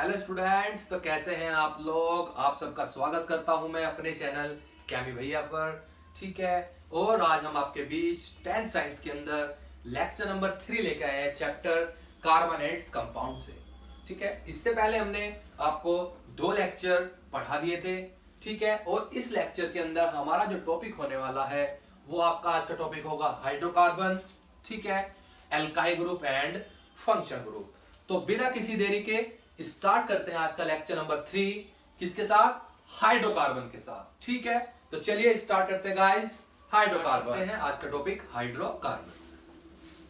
Hello students, तो कैसे हैं आप लोग। आप सबका स्वागत करता हूं मैं अपने चैनल कैमी भैया पर। ठीक है, और आज हम आपके बीच 10th साइंस के अंदर लेक्चर नंबर 3 लेकर आए हैं, चैप्टर कार्बोनेट्स कंपाउंड से। ठीक है, इससे पहले हमने आपको 2 लेक्चर पढ़ा दिए थे। ठीक है, और इस लेक्चर के अंदर हमारा जो टॉपिक होने वाला है वो आपका आज का टॉपिक होगा हाइड्रोकार्बन्स। ठीक है, alkyl group and function group. तो बिना किसी देरी के स्टार्ट करते हैं आज का लेक्चर नंबर 3 किसके साथ? हाइड्रोकार्बन के साथ। ठीक है, तो चलिए स्टार्ट करते हैं गाइस। हाइड्रोकार्बन है आज का टॉपिक, हाइड्रोकार्बन्स।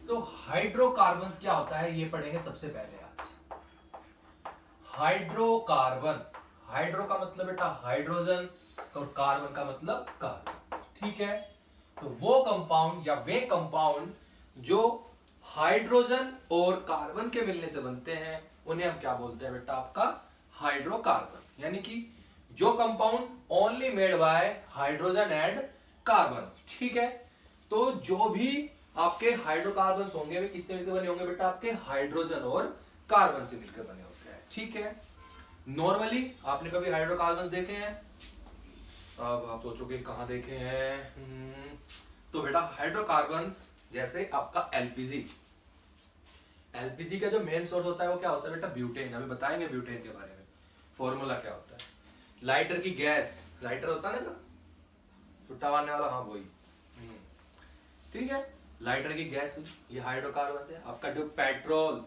तो हाइड्रोकार्बन्स क्या होता है ये पढ़ेंगे सबसे पहले आज। हाइड्रोकार्बन, हाइड्रो का मतलब बेटा हाइड्रोजन और कार्बन का मतलब कार्बन। ठीक है, तो वो कंपाउंड या वे कंपाउंड जो हाइड्रोजन और कार्बन के मिलने से बनते हैं उन्हें हम क्या बोलते हैं बेटा? आपका हाइड्रोकार्बन। यानी कि जो compound only made by hydrogen and carbon. ठीक है, तो जो भी आपके हाइड्रोकार्बन्स होंगे वे किससे मिलकर बने होंगे बेटा? आपके हाइड्रोजन और कार्बन से मिलकर बने होते हैं। ठीक है, नॉर्मली आपने कभी हाइड्रोकार्बन्स देखे हैं? अब आप सोचोगे कहां देखे हैं। तो बेटा हाइड्रोकार्बन्स जैसे आपका एलपीजी, एलपीजी का जो मेन सोर्स होता है वो क्या होता है बेटा? ब्यूटेन। अभी बताएंगे ब्यूटेन के बारे में, फॉर्मूला क्या होता है। लाइटर की गैस, लाइटर होता है ना छुट्टा मारने वाला, हाँ वही। ठीक है, लाइटर की गैस ये हाइड्रोकार्बन है। आपका जो पेट्रोल,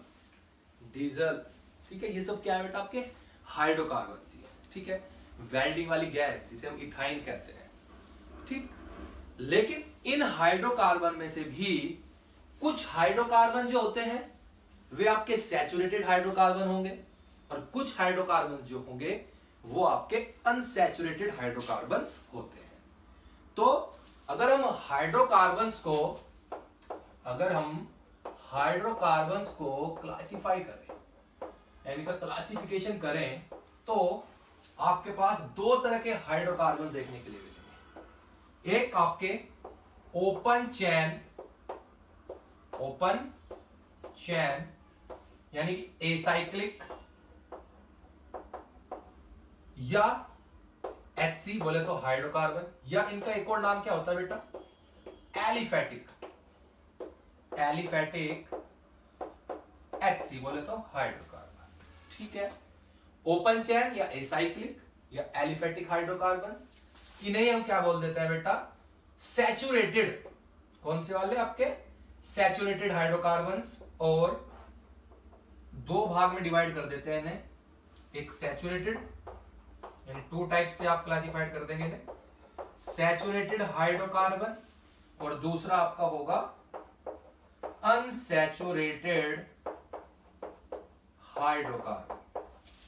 डीजल, ठीक है, ये सब क्या है बेटा? आपके हाइड्रोकार्बन ही है। ठीक है, वेल्डिंग वाली गैस जिसे हम इथाइन कहते हैं। ठीक, लेकिन इन हाइड्रोकार्बन में से भी कुछ हाइड्रोकार्बन जो होते हैं वे आपके सैचुरेटेड हाइड्रोकार्बन होंगे और कुछ हाइड्रोकार्बन जो होंगे वो आपके अनसैचुरेटेड हाइड्रोकार्बन्स होते हैं। तो अगर हम हाइड्रोकार्बन्स को क्लासिफाई करें, यानी कि क्लासिफिकेशन करें, तो आपके पास 2 तरह के हाइड्रोकार्बन देखने के लिए मिलेंगे। एक आपके ओपन चैन यानी कि एसाइक्लिक, या HC बोले तो हाइड्रोकार्बन, या इनका एक और नाम क्या होता है बेटा? एलिफेटिक HC बोले तो हाइड्रोकार्बन। ठीक है, ओपन चैन या एसाइक्लिक या एलिफेटिक हाइड्रोकार्बन्स, इन्हें हम क्या बोल देते हैं बेटा? सैचुरेटेड। कौन से वाले? आपके सैचुरेटेड हाइड्रोकार्बन्स। और 2 भाग में डिवाइड कर देते हैं इन्हें, एक सैचुरेटेड, यानी 2 टाइप से आप क्लासिफाइड कर देंगे इन्हें, सैचुरेटेड हाइड्रोकार्बन, और दूसरा आपका होगा अनसैचुरेटेड हाइड्रोकार्बन।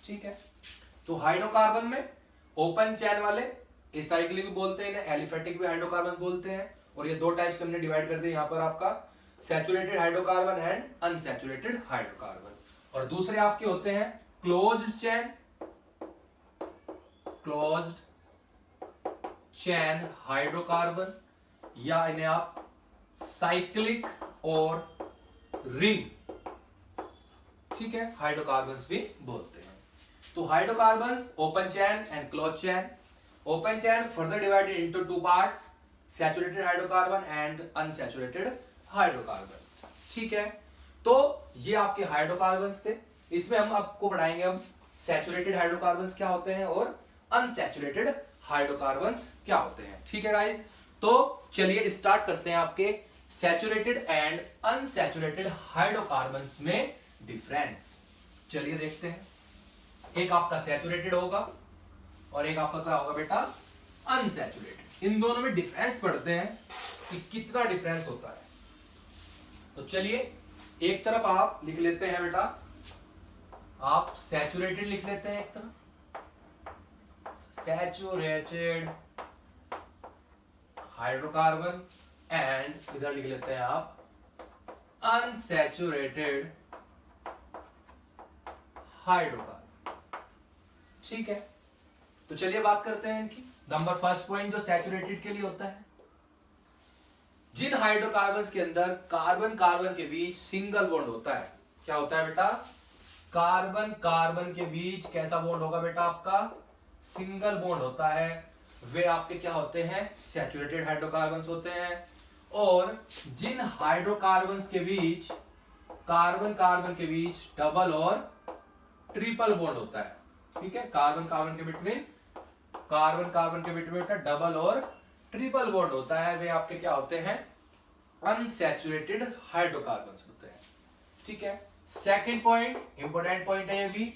ठीक है, तो हाइड्रोकार्बन में ओपन चैन वाले एसाइक्लिक भी बोलते हैं इन्हें, एलिफेटिक भी हाइड्रोकार्बन बोलते हैं, और ये 2 टाइप से हमने डिवाइड कर दिए यहां पर, आपका saturated hydrocarbon and unsaturated hydrocarbon. और दूसरे आपके होते हैं क्लोज्ड चैन हाइड्रोकार्बन, या इन्हें आप साइक्लिक और रिंग, ठीक है, हाइड्रोकार्बन्स भी बोलते हैं। तो hydrocarbons open chain and close chain. Open chain further divided into 2 parts, saturated hydrocarbon and unsaturated hydrocarbons. ठीक है, तो ये आपके हाइड्रोकार्बन्स थे। इसमें हम आपको पढ़ाएंगे अब सैचुरेटेड हाइड्रोकार्बन्स क्या होते हैं और अनसैचुरेटेड हाइड्रोकार्बन्स क्या होते हैं। ठीक है गाइस, तो चलिए स्टार्ट करते हैं आपके सैचुरेटेड एंड अनसैचुरेटेड हाइड्रोकार्बन्स में डिफरेंस। चलिए देखते हैं। एक आपका सैचुरेटेड होगा और एक आपका क्या होगा बेटा? अनसैचुरेटेड। इन दोनों में डिफरेंस पढ़ते हैं कि कितना डिफरेंस होता है। तो चलिए एक तरफ आप लिख लेते हैं बेटा, आप सैचुरेटेड लिख लेते हैं एक तरफ, सैचुरेटेड हाइड्रोकार्बन, एंड इधर लिख लेते हैं आप अनसैचुरेटेड हाइड्रोकार्बन। ठीक है, तो चलिए बात करते हैं इनकी। नंबर फर्स्ट पॉइंट जो सैचुरेटेड के लिए होता है, जिन हाइड्रोकार्बन्स के अंदर कार्बन कार्बन के बीच सिंगल बॉन्ड होता है, क्या होता है बेटा? कार्बन कार्बन के बीच कैसा बॉन्ड होगा बेटा आपका, सिंगल बॉन्ड होता है। वे आपके क्या होते हैं, सैचुरेटेड हाइड्रोकार्बन्स होते हैं। और जिन हाइड्रोकार्बन्स के बीच कार्बन कार्बन के बीच डबल और ट्रिपल बॉन्ड होता है, ठीक है, कार्बन कार्बन के बीच में डबल और ट्रिपल बॉन्ड होता है, वे आपके क्या होते हैं, अनसैचुरेटेड हाइड्रोकार्बन्स होते हैं। ठीक है, सेकंड पॉइंट, इंपॉर्टेंट पॉइंट है ये भी,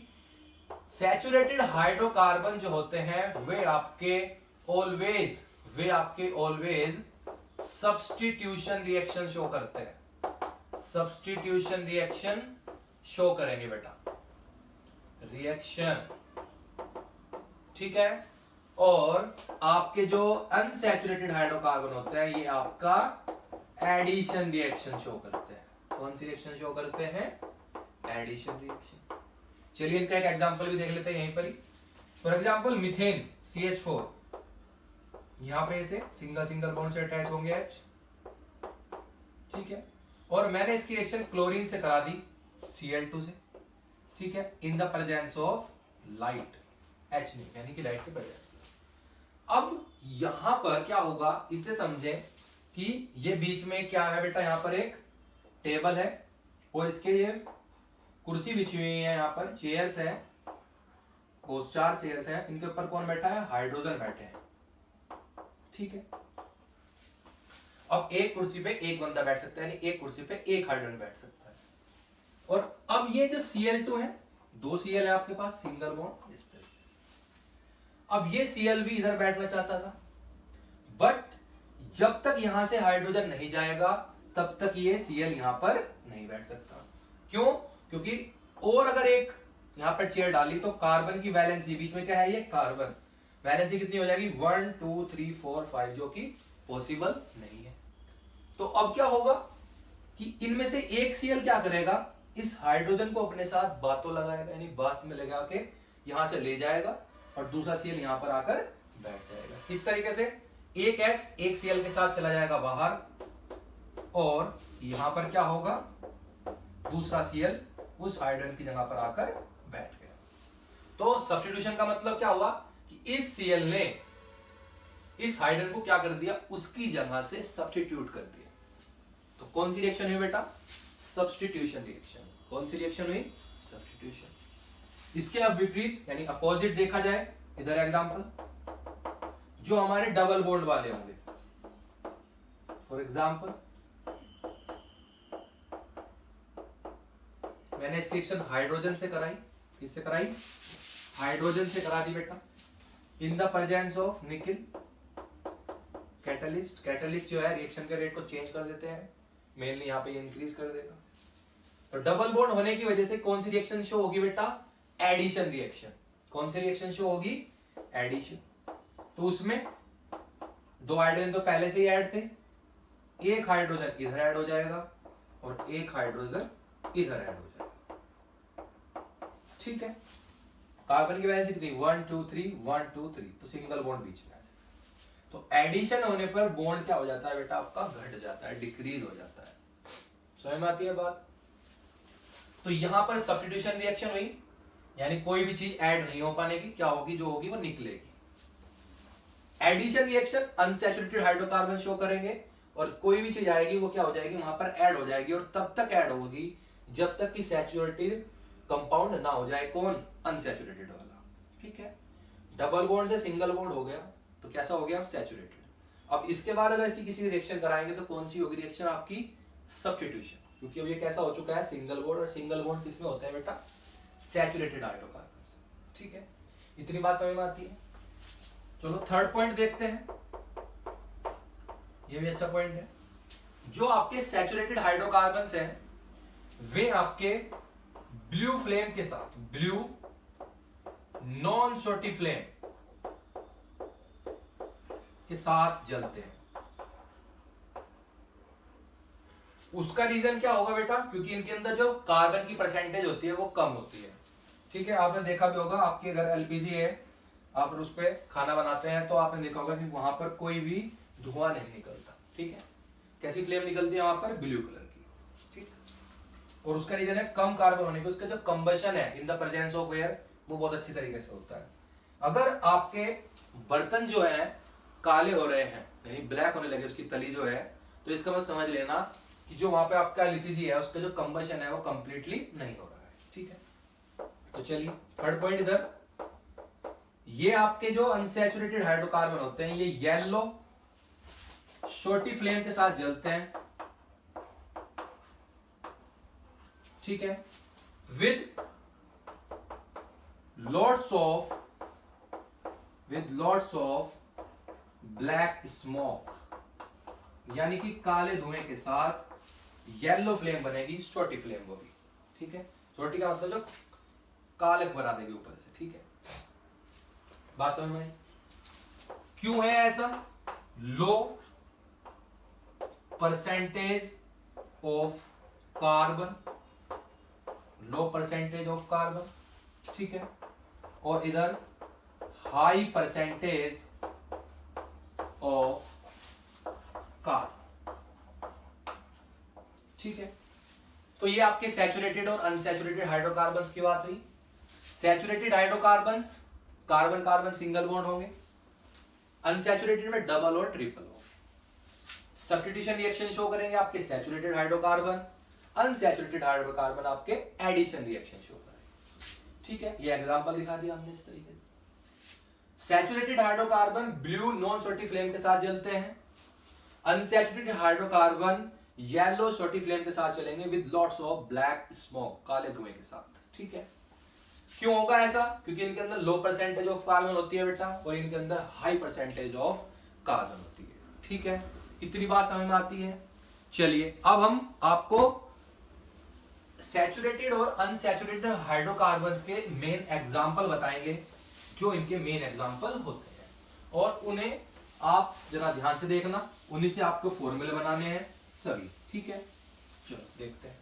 सैचुरेटेड हाइड्रोकार्बन जो होते हैं वे आपके ऑलवेज सब्स्टिट्यूशन रिएक्शन शो करते हैं। सब्स्टिट्यूशन रिएक्शन शो करेंगे बेटा, रिएक्शन, ठीक है। और आपके जो अनसैचुरेटेड हाइड्रोकार्बन होते हैं ये आपका एडिशन रिएक्शन शो करते हैं। कौन सी रिएक्शन शो करते हैं, एडिशन रिएक्शन। चलिए इनका एक एग्जांपल भी देख लेते हैं यहीं पर ही। फॉर एग्जांपल मिथेन CH4, यहां पे इसे सिंगल सिंगल बॉन्ड से अटैच होंगे H, ठीक है। और मैंने इसकी रिएक्शन क्लोरीन से करा दी Cl2 से, ठीक है, इन the presence of light, H नहीं, यानी कि लाइट के प्रेजेंस। अब यहां पर क्या होगा इसे समझें कि ये बीच में क्या है बेटा, यहां पर एक टेबल है और इसके ये कुर्सी बिछी हुई है, यहां पर चेयर्स है, वो 4 चेयर्स हैं, इनके ऊपर कौन बैठा है, हाइड्रोजन बैठे हैं, ठीक है। अब एक कुर्सी पे एक बंदा बैठ सकता है, यानी एक कुर्सी पे एक हाइड्रोजन बैठ सकता है। और अब ये जो Cl2 है, 2 Cl है आपके पास, सिंगल बॉन्ड इस तरह। अब ये Cl भी इधर बैठना चाहता था, बट जब तक यहां से हाइड्रोजन नहीं जाएगा तब तक ये Cl यहां पर नहीं बैठ सकता। क्यों, क्योंकि और अगर एक यहां पर चेयर डाली तो कार्बन की वैलेंसी, बीच में क्या है ये कार्बन, वैलेंसी कितनी हो जाएगी 1 2 3 4 5, जो कि पॉसिबल नहीं है। तो अब क्या होगा कि इनमें से एक Cl क्या करेगा, इस हाइड्रोजन को अपने साथ बातों लगाएगा, यानी बात में लगा के यहां से ले जाएगा और दूसरा Cl यहां पर आकर बैठ जाएगा। इस तरीके से एक H एक Cl के साथ चला जाएगा बाहर और यहां पर क्या होगा, दूसरा Cl उस हाइड्रोजन की जगह पर आकर बैठ गया। तो सब्स्टिट्यूशन का मतलब क्या हुआ कि इस Cl ने इस हाइड्रोजन को क्या कर दिया, उसकी जगह से सब्स्टिट्यूट कर दिया। तो कौन सी रिएक्शन हुई बेटा, सब्स्टिट्यूशन रिएक्शन। कौन सी रिएक्शन हुई, सब्स्टिट्यूशन। इसके अब विपरीत यानी अपोजिट देखा जाए, इधर एग्जांपल, जो हमारे डबल बॉन्ड वाले होंगे, फॉर एग्जांपल मैंने इसकी रिएक्शन हाइड्रोजन से कराई, किससे कराई, हाइड्रोजन से करा दी बेटा, in the presence of nickel, catalyst. Catalyst जो है रिएक्शन के रेट को चेंज कर देते हैं, मेनली यहां पे इंक्रीज कर देगा। तो डबल बॉन्ड होने की वजह से कौन सी रिएक्शन शो होगी बेटा, एडिशन रिएक्शन। कौन सी रिएक्शन शो होगी, एडिशन। तो उसमें 2 हाइड्रोजन तो पहले से ही ऐड थे, एक हाइड्रोजन इधर ऐड हो जाएगा और एक हाइड्रोजन इधर ऐड हो जाएगा, ठीक है। कार्बन की वैलेंसी कितनी 1 2 3 1 2 3, तो सिंगल बॉन्ड बीच में आ जाए। तो एडिशन होने पर बॉन्ड क्या हो जाता है बेटा, आपका घट जाता है, डिक्रीज हो जाता है। समझ में आती है बात। तो यहां पर सब्स्टिट्यूशन रिएक्शन हुई, यानी कोई भी चीज ऐड नहीं हो पाने की, क्या होगी, जो होगी वो निकलेगी। Addition reaction unsaturated hydrocarbon show करेंगे और कोई भी चीज आएगी वो क्या हो जाएगी, वहां पर ऐड हो जाएगी, और तब तक ऐड होगी जब तक कि सैचुरेटेड कंपाउंड ना हो जाए, कौन, अनसैचुरेटेड वाला, ठीक है। डबल बॉन्ड से सिंगल बॉन्ड हो गया तो कैसा हो गया, सैचुरेटेड। अब इसके बाद अगर इसकी किसी रिएक्शन कराएंगे तो कौन सी होगी रिएक्शन आपकी, सब्स्टिट्यूशन, क्योंकि अब ये कैसा हो चुका है, सिंगल बॉन्ड, और सिंगल बॉन्ड किसमें होते हैं बेटा, सैचुरेटेड हाइड्रोकार्बन से, ठीक है। इतनी बात समझ में आती है। चलो थर्ड पॉइंट देखते हैं, ये भी अच्छा पॉइंट है। जो आपके सैचुरेटेड हाइड्रोकार्बन्स हैं वे आपके ब्लू फ्लेम के साथ, ब्लू नॉन शॉर्टी फ्लेम के साथ जलते हैं। उसका रीजन क्या होगा बेटा, क्योंकि इनके अंदर जो कार्बन की परसेंटेज होती है वो कम होती है, ठीक है। आपने देखा भी होगा, आपके घर एलपीजी है, आप उस पर खाना बनाते हैं तो आपने देखा होगा कि वहां पर कोई भी धुआं नहीं निकलता, ठीक है। कैसी फ्लेम निकलती है वहां पर, ब्लू कलर की, ठीक। और उसका रीजन है कम कार्बन होने की, उसका जो कंबशन है इन द प्रेजेंस ऑफ एयर वो बहुत अच्छी तरीके से होता है। अगर आपके बर्तन जो है काले हो रहे हैं यानी ब्लैक होने लगे उसकी तली जो है, तो इसका मतलब समझ लेना कि जो वहां पे आपका एलपीजी है उसका जो कंबशन है वो कंप्लीटली नहीं हो रहा है। ठीक है, तो चलिए थर्ड पॉइंट इधर, ये आपके जो अनसैचुरेटेड हाइड्रोकार्बन होते हैं ये येलो छोटी फ्लेम के साथ जलते हैं। ठीक है, with lots of black smoke, यानी कि काले धुएं के साथ येलो फ्लेम बनेगी, छोटी फ्लेम वो भी। ठीक है, छोटी का मतलब जो कालक बना देगी ऊपर से। ठीक है, बात समझ में? क्यों है ऐसा? Low percentage of carbon, low percentage of carbon. ठीक है, और इधर हाई परसेंटेज ऑफ कार्बन। ठीक है, तो ये आपके सैचुरेटेड और अनसैचुरेटेड हाइड्रोकार्बन्स की बात हुई। Saturated hydrocarbons carbon carbon single bond होंगे, अनसैचुरेटेड में डबल और ट्रिपल होंगे। सब्स्टिट्यूशन रिएक्शन शो करेंगे आपके सैचुरेटेड हाइड्रोकार्बन, अनसैचुरेटेड हाइड्रोकार्बन आपके एडिशन रिएक्शन शो करेंगे। ठीक है, ये एग्जांपल दिखा दिया हमने इस तरीके से। सैचुरेटेड हाइड्रोकार्बन ब्लू नॉन छोटी फ्लेम के साथ जलते हैं, अनसैचुरेटेड हाइड्रोकार्बन येलो छोटी फ्लेम के साथ चलेंगे with lots of black smoke, काले धुएं के साथ। ठीक है, क्यों होगा ऐसा? क्योंकि इनके अंदर लो परसेंटेज ऑफ कार्बन होती है बेटा, और इनके अंदर हाई परसेंटेज ऑफ कार्बन होती है। ठीक है, इतनी बात समझ में आती है। चलिए अब हम आपको सैचुरेटेड और अनसैचुरेटेड हाइड्रोकार्बन्स के मेन एग्जांपल बताएंगे, जो इनके मेन एग्जांपल होते हैं, और उन्हें आप जरा ध्यान से देखना, उन्हीं से आपको फॉर्मूले बनाने हैं सभी। ठीक है, चलो देखते हैं।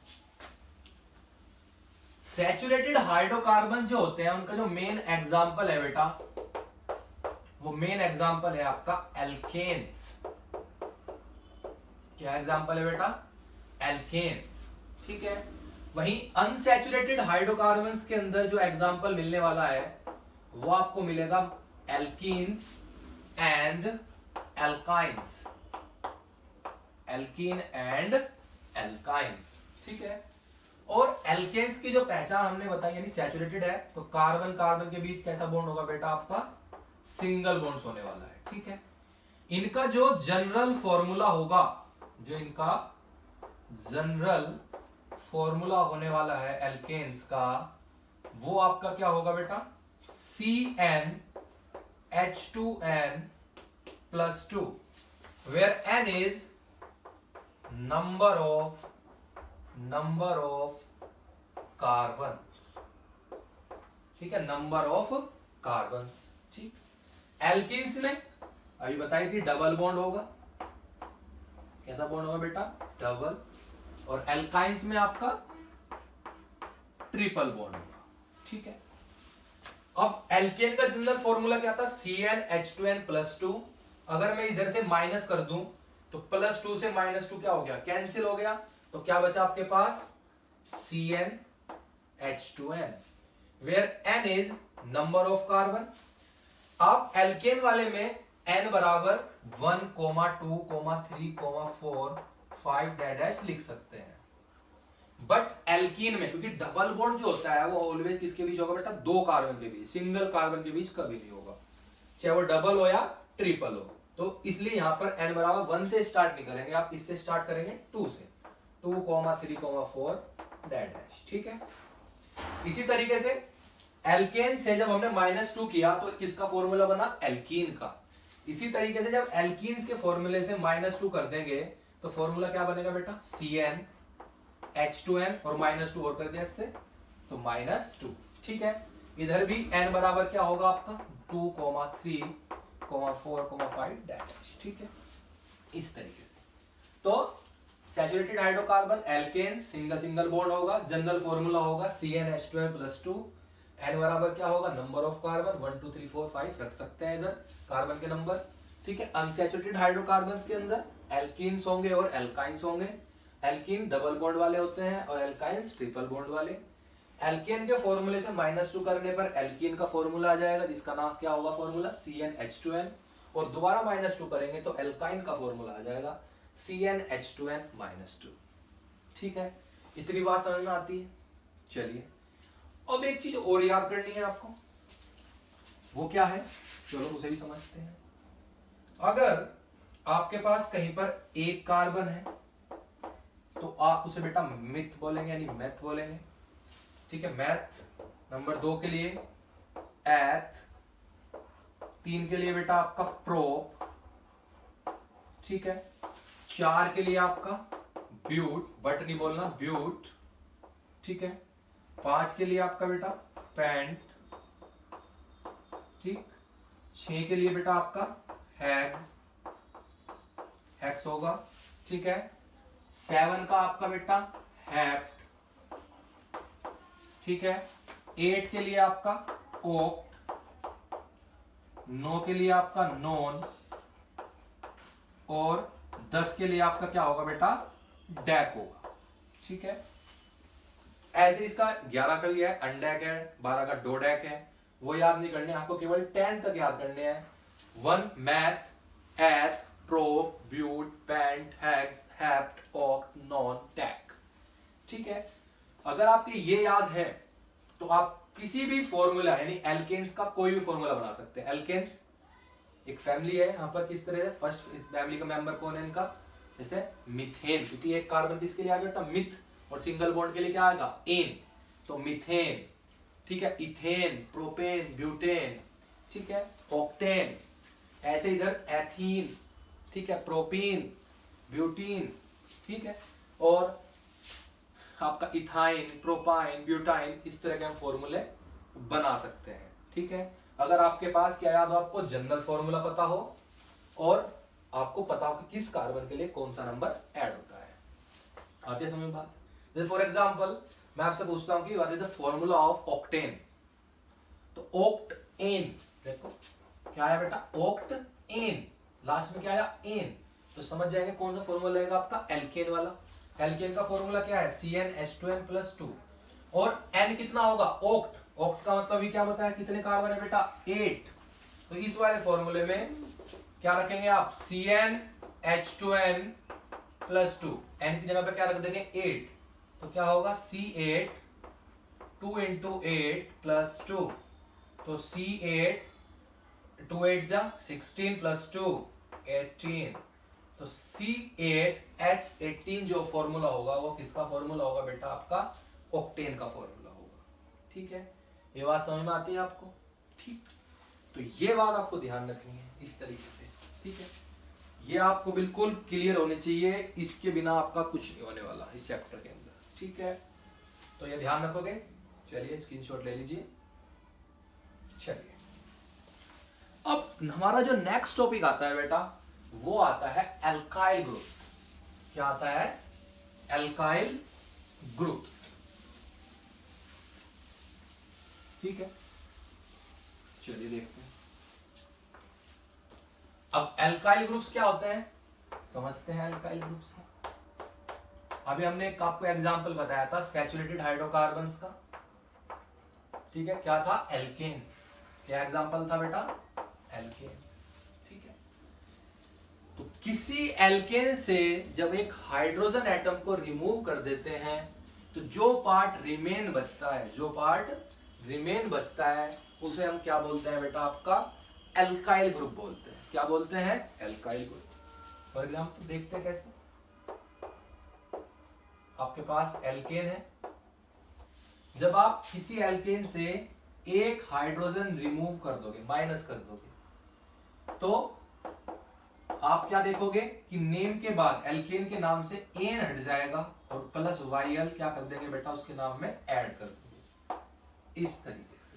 सैचुरेटेड हाइड्रोकार्बन जो होते हैं उनका जो मेन एग्जांपल है बेटा, वो मेन एग्जांपल है आपका एल्केन्स। क्या एग्जांपल है बेटा? एल्केन्स। ठीक है, वहीं अनसैचुरेटेड हाइड्रोकार्बन्स के अंदर जो एग्जांपल मिलने वाला है वो आपको मिलेगा alkenes and alkynes, alkene and alkynes. ठीक है, और एल्केन्स की जो पहचान हमने बताई, यानी सैचुरेटेड है तो कार्बन कार्बन के बीच कैसा बॉन्ड होगा बेटा? आपका सिंगल बॉन्ड होने वाला है। ठीक है, इनका जो जनरल फॉर्मूला होगा, जो इनका जनरल फॉर्मूला होने वाला है एल्केन्स का, वो आपका क्या होगा बेटा? CnH2n+2, where n is number of carbons. ठीक है, नंबर ऑफ कार्बन्स। ठीक, एल्कीन्स में अभी बताई थी डबल बॉन्ड होगा, कैसा बॉन्ड होगा बेटा? डबल। और एल्काइंस में आपका ट्रिपल बॉन्ड होगा। ठीक है, अब एल्केन का जनरल फॉर्मूला क्या था? CnH2n+2। अगर मैं इधर से माइनस कर दूं तो +2 से -2 क्या हो गया? कैंसिल हो गया। तो क्या बचा आपके पास? CnH2n, where n is number of carbon. आप एल्केन वाले में n बराबर 1, 2, 3, 4, 5 डैश लिख सकते हैं, बट एल्कीन में क्योंकि डबल बॉन्ड जो होता है वो ऑलवेज किसके बीच होगा बेटा? दो कार्बन के बीच, सिंगल कार्बन के बीच कभी नहीं होगा, चाहे वो डबल हो या ट्रिपल हो। तो इसलिए यहां पर n बराबर 1 से स्टार्ट नहीं करेंगे, आप इससे स्टार्ट करेंगे 2 से, 2, 3, 4 डैश। ठीक है, इसी तरीके से एल्केन से जब हमने -2 किया तो किसका फॉर्मूला बना? एल्कीन का। इसी तरीके से जब एल्कीन्स के फॉर्मूले से -2 कर देंगे तो फॉर्मूला क्या बनेगा बेटा? CnH2n और -2 और कर दिया इससे तो -2। ठीक है, इधर भी n बराबर क्या होगा आपका? 2, 3, 4, 5 डैश। ठीक है, इस तरीके से। तो saturated hydrocarbon alkane single bond होगा, जनरल फॉर्मूला होगा CnH2n+2। n बराबर क्या होगा? नंबर ऑफ कार्बन 1, 2, 3, 4, 5 रख सकते हैं इधर कार्बन के नंबर। ठीक है, अनसैचुरेटेड हाइड्रोकार्बन्स के अंदर एल्कीन्स होंगे और एल्काइंस होंगे, एल्कीन डबल बॉन्ड वाले होते हैं और एल्काइंस ट्रिपल बॉन्ड वाले। एल्केन के फॉर्मूले से -2 करने पर एल्कीन का फॉर्मूला आ जाएगा, जिसका नाम क्या होगा फॉर्मूला CnH2n, और दोबारा -2 करेंगे तो एल्काइन का फॉर्मूला आ जाएगा CnH2n-2। ठीक है, इतनी बात समझ में आती है। चलिए अब एक चीज और याद करनी है आपको, वो क्या है, चलो उसे भी समझते हैं। अगर आपके पास कहीं पर एक कार्बन है तो आप उसे बेटा मिथ बोलेंगे, यानी मैथ बोलेंगे। ठीक है, मैथ। नंबर 2 के लिए एथ, 3 के लिए बेटा आपका प्रोप, ठीक है, 4 के लिए आपका ब्यूट, बट नहीं बोलना, ब्यूट, ठीक है, 5 के लिए आपका बेटा पेंट, ठीक, 6 के लिए बेटा आपका हेक्स, हेक्स होगा, ठीक है, 7 का आपका बेटा हेप्ट, ठीक है, 8 के लिए आपका ओक्ट, 9 के लिए आपका नॉन, और 10 के लिए आपका क्या होगा बेटा डैक होगा। ठीक है, ऐसे इसका 11 का भी है अनडैक है, 12 का डोडैक है, वो याद नहीं करने आपको, केवल 10 तक याद करने हैं। 1 meth, eth, prop, but, pent, hex, hept, oct, non, dec. ठीक है, अगर आपके ये याद है तो आप किसी भी फॉर्मूला यानी एल्केन्स का कोई भी फॉर्मूला बना सकते हैं। एल्केन्स एक फैमिली है, यहाँ पर किस तरह से फर्स्ट फैमिली का मेंबर कौन है इनका, जैसे मीथेन, क्योंकि एक कार्बन किसके लिए आ गया मिथ, और सिंगल बॉन्ड के लिए क्या आएगा एन, तो मीथेन, ठीक है, इथेन, प्रोपेन, ब्यूटेन, ठीक है, ऑक्टेन, ऐसे इधर एथीन, ठीक है, प्रोपीन, ब्यूटीन, ठीक है, और आपका इथाइन, प्रोपाइन, ब्यूटाइन, इस तरह के हम फॉर्मूले बना सकते हैं। ठीक है, अगर आपके पास क्या याद हो, आपको जनरल फॉर्मूला पता हो और आपको पता हो कि किस कार्बन के लिए कौन सा नंबर ऐड होता है। आती है समझ में बात? जैसे फॉर एग्जांपल मैं आपसे पूछता हूं कि what is the formula of octane, तो ओक्ट एन, देखो क्या है बेटा ओक्ट एन, लास्ट में क्या आया एन, तो समझ जाएंगे कौन सा फॉर्मूला रहेगा आपका एल्केन वाला। एल्केन का फॉर्मूला क्या है CnH2n+2, और n कितना होगा ओक्ट, ओक्ट का मतलब भी क्या बताया कितने कार्बन है बेटा 8, तो इस वाले फॉर्मूले में क्या रखेंगे आप CnH2n+2, n की जगह पे क्या रख देंगे 8, तो क्या होगा C8, 2 × 8 + 2, तो C8, 2 8 जा 16 + 2 18, तो C8H18 जो फॉर्मूला होगा वो किसका फॉर्मूला होगा बेटा आपका ऑक्टेन का फॉर्मूला होगा। ठीक है, ये बात समझ में आती है आपको? ठीक, तो ये बात आपको ध्यान रखनी है इस तरीके से। ठीक है, ये आपको बिल्कुल क्लियर होने चाहिए, इसके बिना आपका कुछ नहीं होने वाला इस चैप्टर के अंदर। ठीक है, तो ये ध्यान रखोगे। चलिए स्क्रीनशॉट ले लीजिए। चलिए अब हमारा जो नेक्स्ट टॉपिक आता है बेटा वो आता है एल्काइल ग्रुप्स। क्या आता है? Alkyl groups. ठीक है, चलिए देखते हैं। अब एल्काइल ग्रुप्स क्या होते हैं समझते हैं। एल्काइल ग्रुप्स को अभी हमने एक आपको एग्जांपल बताया था सैचुरेटेड हाइड्रोकार्बन्स का। ठीक है, क्या था एल्केन्स। क्या एग्जांपल था बेटा? एल्केन्स। ठीक है, तो किसी एल्केन से जब एक हाइड्रोजन एटम को रिमूव कर देते हैं तो जो पार्ट रिमेन बचता है, जो पार्ट रिमेन बचता है उसे हम क्या बोलते हैं बेटा? आपका एल्काइल ग्रुप बोलते हैं। क्या बोलते हैं? Alkyl group. फॉर एग्जांपल देखते हैं कैसे। आपके पास एल्केन है, जब आप किसी एल्केन से एक हाइड्रोजन रिमूव कर दोगे, माइनस कर दोगे, तो आप क्या देखोगे कि नेम के बाद एल्केन के नाम से एन हट जाएगा और प्लस वाईएल क्या कर देंगे बेटा उसके नाम में ऐड कर देंगे इस तरीके से।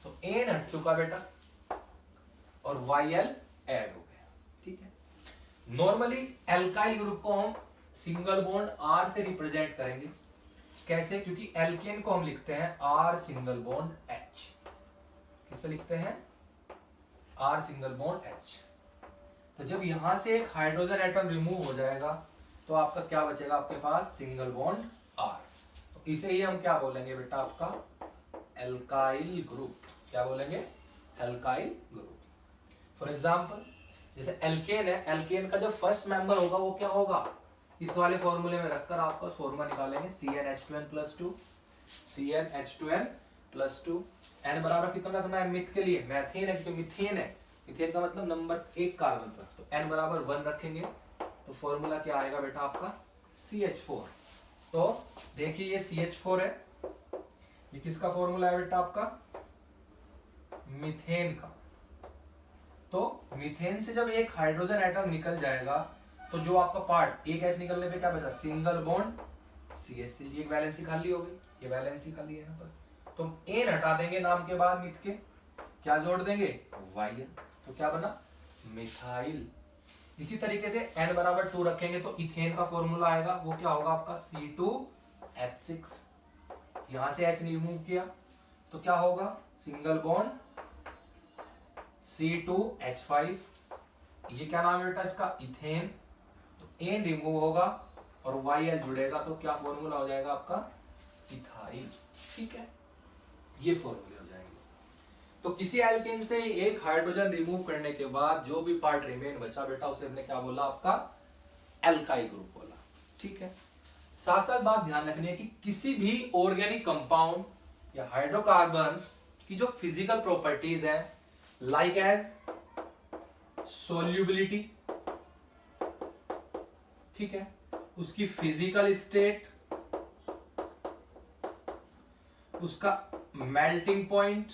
तो एन हट चुका बेटा और वाईएल ऐड हो गया। ठीक है, नॉर्मली एल्काइल ग्रुप को हम सिंगल बॉन्ड आर से रिप्रेजेंट करेंगे। कैसे? क्योंकि एल्केन को हम लिखते हैं आर सिंगल बॉन्ड एच। किससे लिखते हैं? R single bond H. तो जब यहां से एक हाइड्रोजन एटम रिमूव हो जाएगा तो आपका क्या बचेगा आपके पास सिंगल बॉन्ड R। तो इसे ही हम क्या बोलेंगे बेटा आपका एल्काइल ग्रुप। क्या बोलेंगे एल्काइल ग्रुप। फॉर एग्जांपल जैसे एल्केन है, एल्केन का जो फर्स्ट मेंबर होगा वो क्या होगा, इस वाले फॉर्मूले में रखकर आपका फॉर्मूला निकालेंगे CnH2n+2 CnH2n+2। n बराबर कितना रखना है मिथ के लिए, मैथेन है क्योंकि मिथेन है, मिथेन का मतलब नंबर 1 कार्बन पर, तो n बराबर 1 रखेंगे तो फॉर्मूला क्या आएगा बेटा आपका CH4। तो देखिए ये CH4 है, ये किसका फॉर्मूला है बेटा आपका मीथेन का। तो मीथेन से जब एक हाइड्रोजन एटम निकल जाएगा तो जो आपका पार्ट एक एच निकलने पे क्या बचा सिंगल बॉन्ड CH3, एक वैलेंसी खाली हो गई, ये वैलेंसी खाली है यहाँ पर, तो एन हटा देंगे नाम के बाद मिथ के, क्या जोड़ देंगे वाई, तो क्या बना मिथाइल। इसी तरीके से n बराबर 2 रखेंगे तो इथेन का फॉर्मूला आएगा, वो क्या होगा आपका C2H6, यहां से H रिमूव किया तो क्या होगा सिंगल बॉन्ड C2H5, ये क्या नाम है बेटा इसका इथेन, तो एन रिमूव होगा और YL जुड़ेगा तो क्या फॉर्मूला हो जाएगा आपका इथाइल। ठीक है, ये फॉर्मूले हो जाएंगे। तो किसी एल्केन से एक हाइड्रोजन रिमूव करने के बाद जो भी पार्ट रिमेन बचा बेटा उसे हमने क्या बोला आपका एल्काइल ग्रुप बोला। ठीक है, साथ साथ बात ध्यान रखनी है कि किसी भी ऑर्गेनिक कंपाउंड या हाइड्रोकार्बन की जो फिजिकल प्रॉपर्टीज है लाइक एज सोल्यूबिलिटी, ठीक है, उसकी फिजिकल स्टेट, उसका मेल्टिंग पॉइंट,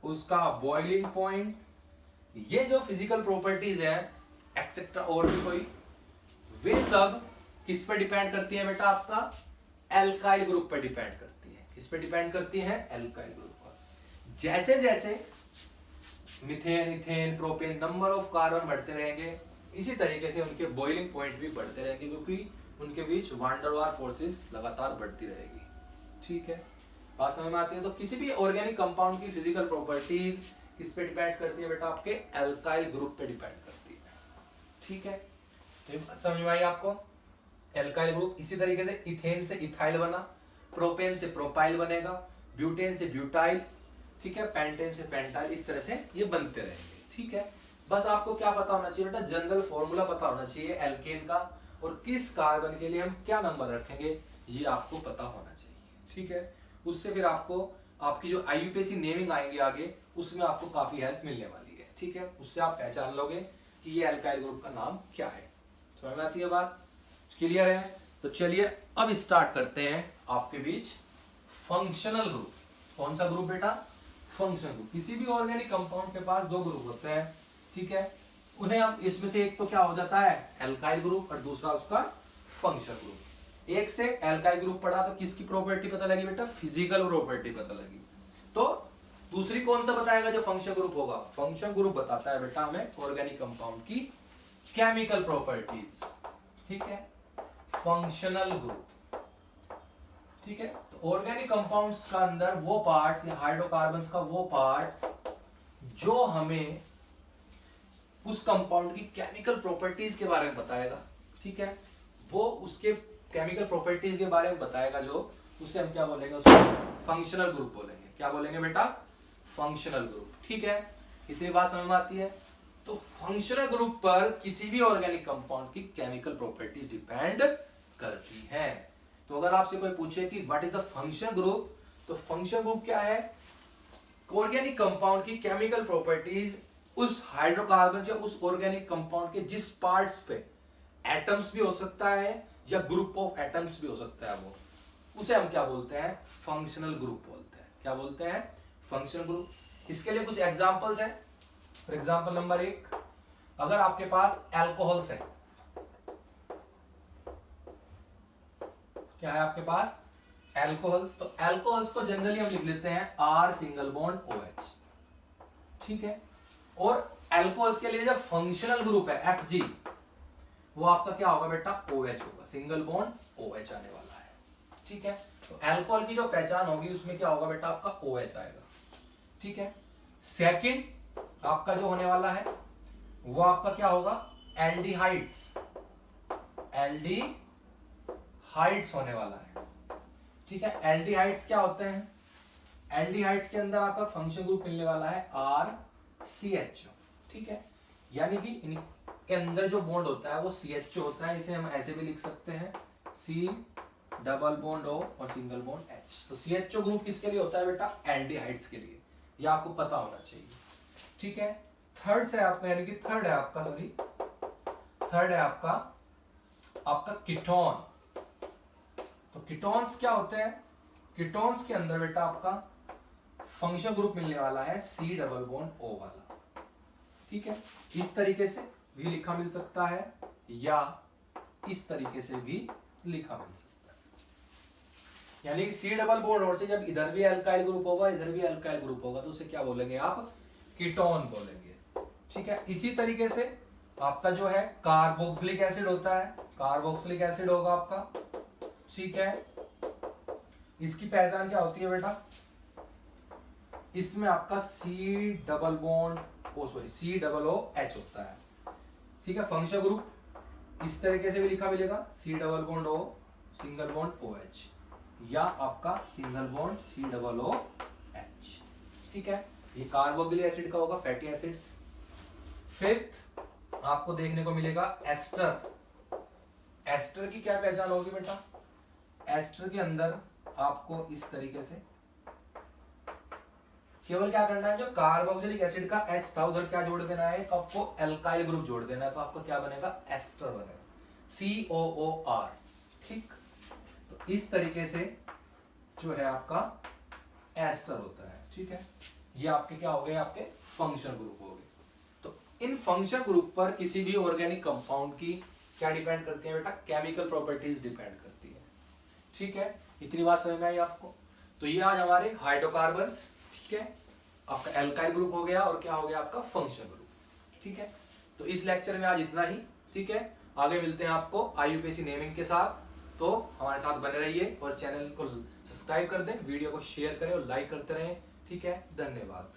उसका बॉइलिंग पॉइंट, ये जो फिजिकल प्रॉपर्टीज है एक्सेट्रा और भी कोई, वे सब किस पे डिपेंड करती है बेटा आपका एल्काइल ग्रुप पे डिपेंड करती है। किस पे डिपेंड करती है एल्काइल ग्रुप पर। जैसे जैसे methane ethane propane number of carbon बढ़ते रहेंगे इसी तरीके से उनके बॉइलिंग पॉइंट भी बढ़ते रहेंगे क्योंकि उनके बीच वान डेर वाल फोर्सेस लगातार बढ़ती रहेगी। ठीक है, बात समझ में आती है। तो किसी भी ऑर्गेनिक कंपाउंड की फिजिकल प्रॉपर्टीज किस पे डिपेंड करती है बेटा आपके एल्काइल ग्रुप पे डिपेंड करती है। ठीक है, तो समझ में आई आपको एल्काइल ग्रुप। इसी तरीके से इथेन से इथाइल बना, प्रोपेन से प्रोपाइल बनेगा, ब्यूटेन से ब्यूटाइल, ठीक है, पेंटेन से पेंटाइल, इस तरह से ये बनते रहेंगे। ठीक है, बस आपको क्या पता होना चाहिए बेटा जनरल फॉर्मूला पता होना चाहिए एल्केन का और किस कार्बन के लिए हम क्या नंबर रखेंगे ये आपको पता होना चाहिए। ठीक है, उससे फिर आपको आपकी जो IUPAC नेमिंग आएंगे आगे उसमें आपको काफी हेल्प मिलने वाली है। ठीक है, उससे आप पहचान लोगे कि ये एल्काइल ग्रुप का नाम क्या है। समझ में आती है बात, क्लियर है। तो चलिए अब स्टार्ट करते हैं आपके बीच फंक्शनल ग्रुप। कौन सा ग्रुप बेटा फंक्शनल ग्रुप। किसी भी ऑर्गेनिक कंपाउंड के पास दो ग्रुप होते हैं। ठीक है, उन्हें हम इसमें से एक तो क्या हो जाता है एल्काइल ग्रुप और दूसरा उसका फंक्शनल ग्रुप। एक से एल्काइल ग्रुप पढ़ा तो किसकी प्रॉपर्टी पता लगी बेटा फिजिकल प्रॉपर्टी पता लगी। तो दूसरी कौन सा बताएगा जो फंक्शनल ग्रुप होगा, फंक्शनल ग्रुप बताता है बेटा हमें ऑर्गेनिक कंपाउंड की केमिकल प्रॉपर्टीज। ठीक है, फंक्शनल ग्रुप। ठीक है, तो ऑर्गेनिक कंपाउंड्स का अंदर वो पार्ट्स या हाइड्रोकार्बन्स का वो पार्ट्स जो हमें उस कंपाउंड की केमिकल प्रॉपर्टीज के बारे में बताएगा। ठीक है, वो उसके केमिकल प्रॉपर्टीज के बारे में बताएगा जो उसे हम क्या बोलेंगे उसको फंक्शनल ग्रुप बोलेंगे। क्या बोलेंगे बेटा फंक्शनल ग्रुप। ठीक है, इतनी बात समझ में आती है। तो फंक्शनल ग्रुप पर किसी भी ऑर्गेनिक कंपाउंड की केमिकल प्रॉपर्टी डिपेंड करती है। तो अगर आपसे कोई पूछे कि what is the functional group, तो फंक्शनल ग्रुप क्या है ऑर्गेनिक कंपाउंड की केमिकल प्रॉपर्टीज उस हाइड्रोकार्बन या उस ऑर्गेनिक कंपाउंड के जिस पार्ट्स पे एटम्स भी हो सकता है या ग्रुप ऑफ एटम्स भी हो सकता है वो, उसे हम क्या बोलते हैं फंक्शनल ग्रुप बोलते हैं। क्या बोलते हैं फंक्शनल ग्रुप। इसके लिए कुछ एग्जांपल्स हैं। फॉर एग्जांपल नंबर 1, अगर आपके पास एल्कोहल्स है, क्या है आपके पास एल्कोहल्स, तो एल्कोहल्स को जनरली हम लिख लेते हैं R सिंगल बॉन्ड OH। ठीक है, और एल्कोहल्स के लिए जो फंक्शनल ग्रुप है Fg वो आपका क्या होगा बेटा OH होगा, सिंगल बॉन्ड OH आने वाला है। ठीक है, तो एल्कोहल की जो पहचान होगी उसमें क्या होगा बेटा आपका OH आएगा। ठीक है, सेकंड आपका जो होने वाला है वो आपका क्या होगा एल्डिहाइड्स। एल्डिहाइड्स हाइड्स होने वाला है। ठीक है, एल्डिहाइड्स क्या होते हैं? एल्डिहाइड्स के अंदर आपका फंक्शन ग्रुप मिलने वाला है RCHO। ठीक है, यानी कि इनके अंदर जो बॉन्ड होता है वो CHO होता है। इसे हम ऐसे भी लिख सकते हैं C डबल बॉन्ड O और सिंगल बॉन्ड H। तो CHO ग्रुप किसके लिए होता है बेटा? एल्डिहाइड्स के लिए। ये आपको पता होना चाहिए। ठीक है, थर्ड है आपका कीटोन। तो कीटोन्स क्या होते हैं? कीटोन्स के अंदर बेटा आपका फंक्शन ग्रुप मिलने वाला है C डबल बॉन्ड O वाला। ठीक है, इस तरीके से भी लिखा मिल सकता है या इस तरीके से भी लिखा मिल सकता है। यानी कि C डबल बॉन्ड और से जब इधर भी अल्काइल ग्रुप होगा, इधर भी अल्काइल ग्रुप होगा, तो उसे क्या बोलेंगे आप? कीटोन बोलेंगे। ठीक है, इसी तरीके से आपका जो है कार्बोक्सिलिक एसिड होता है, कार्बोक्सिलिक एसिड होगा आपका। ठीक है, इसकी पहचान क्या होती है बेटा? इसमें आपका C डबल O H होता है। ठीक है, फंक्शन ग्रुप इस तरीके से भी लिखा मिलेगा C double bond O single bond OH या आपका single bond C double O H। ठीक है, ये कार्बोक्सिलिक एसिड का होगा, फैटी एसिड्स। फिफ्थ आपको देखने को मिलेगा एस्टर। एस्टर की क्या पहचान होगी बेटा? एस्टर के अंदर आपको इस तरीके से केवल क्या करना है, जो कार्बोक्सिलिक एसिड का H था उधर क्या जोड़ देना है, आपको एल्काइल ग्रुप जोड़ देना है, तो आपको क्या बनेगा? एस्टर बनेगा, COOR। ठीक, तो इस तरीके से जो है आपका एस्टर होता है। ठीक है, ये आपके क्या हो गए? आपके फंक्शन ग्रुप हो गए। तो इन फंक्शन ग्रुप पर किसी भी ऑर्गेनिक कंपाउंड की क्या डिपेंड करती है बेटा? केमिकल प्रॉपर्टीज डिपेंड करती है। ठीक है, इतनी बात समझ में आई आपको? तो ये आज हमारे हाइड्रोकार्बन्स, ठीक है, आपका एल्काइल ग्रुप हो गया और क्या हो गया? आपका फंक्शन ग्रुप। ठीक है, तो इस लेक्चर में आज इतना ही। ठीक है, आगे मिलते हैं आपको IUPAC नेमिंग के साथ। तो हमारे साथ बने रहिए और चैनल को सब्सक्राइब कर दें, वीडियो को शेयर करें और लाइक करते रहें। ठीक है, धन्यवाद।